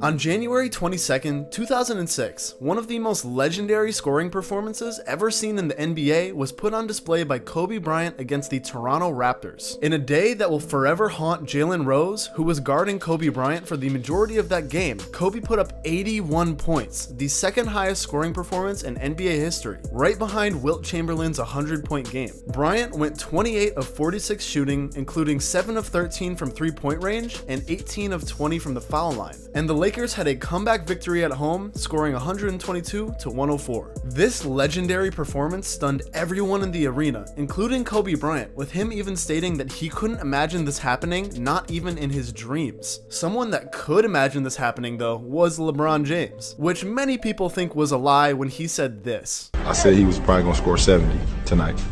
On January 22, 2006, one of the most legendary scoring performances ever seen in the NBA was put on display by Kobe Bryant against the Toronto Raptors. In a day that will forever haunt Jalen Rose, who was guarding Kobe Bryant for the majority of that game, Kobe put up 81 points, the second highest scoring performance in NBA history, right behind Wilt Chamberlain's 100-point game. Bryant went 28 of 46 shooting, including 7 of 13 from three-point range and 18 of 20 from the foul line. And the Lakers had a comeback victory at home, scoring 122 to 104. This legendary performance stunned everyone in the arena, including Kobe Bryant, with him even stating that he couldn't imagine this happening, not even in his dreams. Someone that could imagine this happening, though, was LeBron James, which many people think was a lie when he said this. I said he was probably gonna score 70 tonight.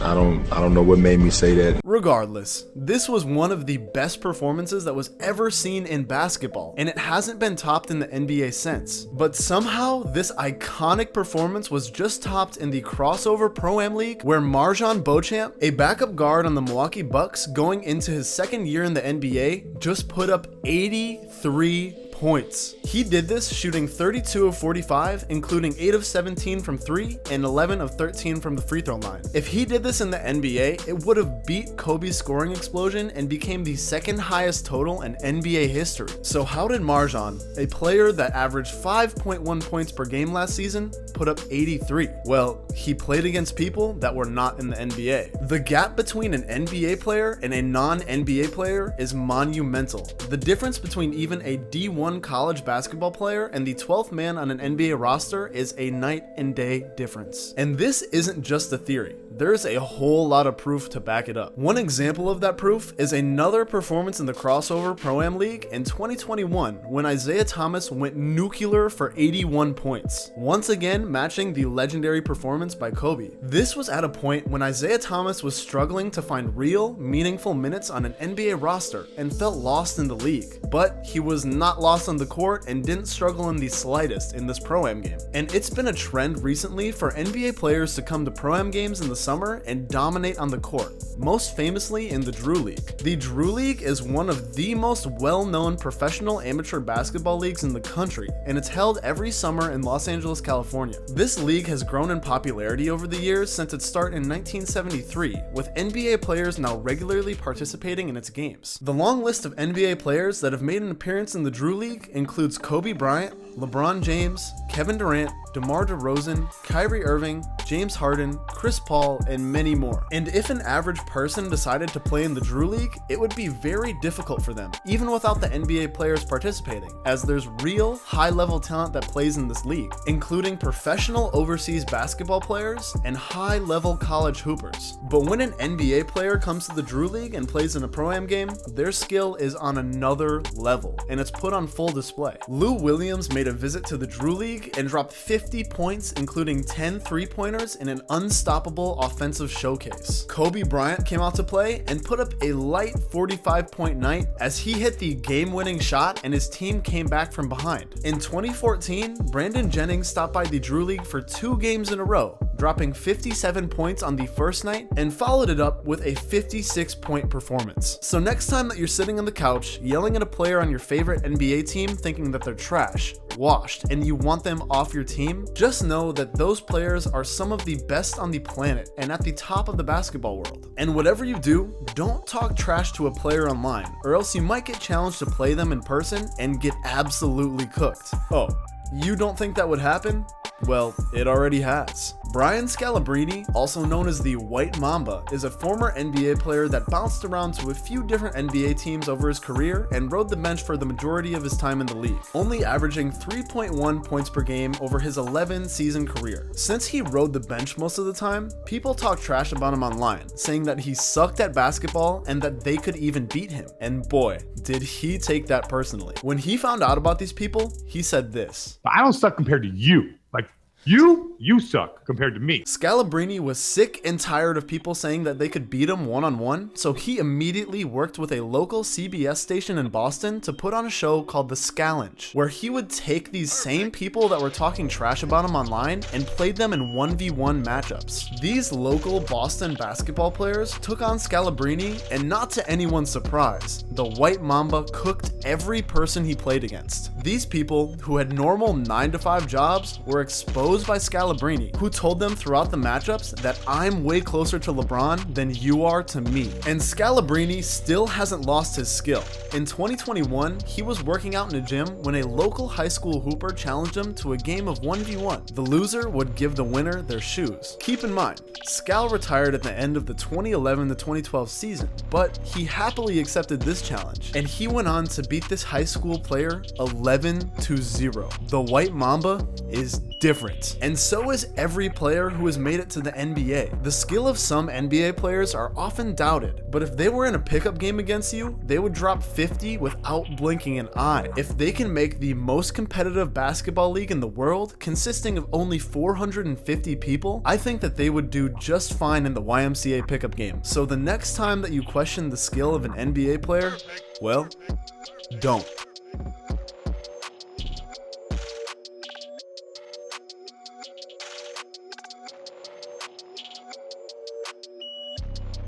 I don't know what made me say that. Regardless, this was one of the best performances that was ever seen in basketball, and it hasn't been topped in the NBA since. But somehow, this iconic performance was just topped in the crossover Pro-Am League, where Marjon Beauchamp, a backup guard on the Milwaukee Bucks going into his second year in the NBA, just put up 83 points. He did this shooting 32 of 45, including 8 of 17 from 3 and 11 of 13 from the free throw line. If he did this in the NBA, it would have beat Kobe's scoring explosion and became the second highest total in NBA history. So how did Marjon, a player that averaged 5.1 points per game last season, put up 83? Well, he played against people that were not in the NBA. The gap between an NBA player and a non-NBA player is monumental. The difference between even a D1 college basketball player and the 12th man on an NBA roster is a night and day difference. And this isn't just a theory. There's a whole lot of proof to back it up. One example of that proof is another performance in the crossover Pro-Am League in 2021 when Isaiah Thomas went nuclear for 81 points, once again matching the legendary performance by Kobe. This was at a point when Isaiah Thomas was struggling to find real, meaningful minutes on an NBA roster and felt lost in the league. But he was not lost on the court and didn't struggle in the slightest in this Pro-Am game. And it's been a trend recently for NBA players to come to Pro-Am games in the summer and dominate on the court, most famously in the Drew League. The Drew League is one of the most well-known professional amateur basketball leagues in the country, and it's held every summer in Los Angeles, California. This league has grown in popularity over the years since its start in 1973, with NBA players now regularly participating in its games. The long list of NBA players that have made an appearance in the Drew League includes Kobe Bryant, LeBron James, Kevin Durant, DeMar DeRozan, Kyrie Irving, James Harden, Chris Paul, and many more. And if an average person decided to play in the Drew League, it would be very difficult for them, even without the NBA players participating, as there's real high-level talent that plays in this league, including professional overseas basketball players and high-level college hoopers. But when an NBA player comes to the Drew League and plays in a Pro-Am game, their skill is on another level, and it's put on full display. Lou Williams made a visit to the Drew League and dropped 50 points, including 10 three-pointers in an unstoppable offensive showcase. Kobe Bryant came out to play and put up a light 45-point night as he hit the game-winning shot and his team came back from behind. In 2014, Brandon Jennings stopped by the Drew League for 2 games in a row, dropping 57 points on the first night and followed it up with a 56-point performance. So next time that you're sitting on the couch yelling at a player on your favorite NBA team thinking that they're trash, washed, and you want them off your team, just know that those players are some of the best on the planet and at the top of the basketball world. And whatever you do, don't talk trash to a player online, or else you might get challenged to play them in person and get absolutely cooked. Oh, you don't think that would happen? Well, it already has. Brian Scalabrine, also known as the White Mamba, is a former NBA player that bounced around to a few different NBA teams over his career and rode the bench for the majority of his time in the league, only averaging 3.1 points per game over his 11-season career. Since he rode the bench most of the time, people talk trash about him online, saying that he sucked at basketball and that they could even beat him. And boy, did he take that personally. When he found out about these people, he said this. I don't suck compared to you. Like, You suck compared to me. Scalabrine was sick and tired of people saying that they could beat him one-on-one, so he immediately worked with a local CBS station in Boston to put on a show called The Scallenge, where he would take these same people that were talking trash about him online and played them in 1v1 matchups. These local Boston basketball players took on Scalabrine, and not to anyone's surprise, the White Mamba cooked every person he played against. These people, who had normal 9-to-5 jobs, were exposed by Scalabrine, who told them throughout the matchups that I'm way closer to LeBron than you are to me. And Scalabrine still hasn't lost his skill. In 2021, he was working out in a gym when a local high school hooper challenged him to a game of 1v1. The loser would give the winner their shoes. Keep in mind, Scal retired at the end of the 2011 to 2012 season, but he happily accepted this challenge, and he went on to beat this high school player 11-0. The White Mamba is different, and so is every player who has made it to the NBA. The skill of some NBA players are often doubted, but if they were in a pickup game against you, they would drop 50 without blinking an eye. If they can make the most competitive basketball league in the world, consisting of only 450 people, I think that they would do just fine in the YMCA pickup game. So the next time that you question the skill of an NBA player, well, don't.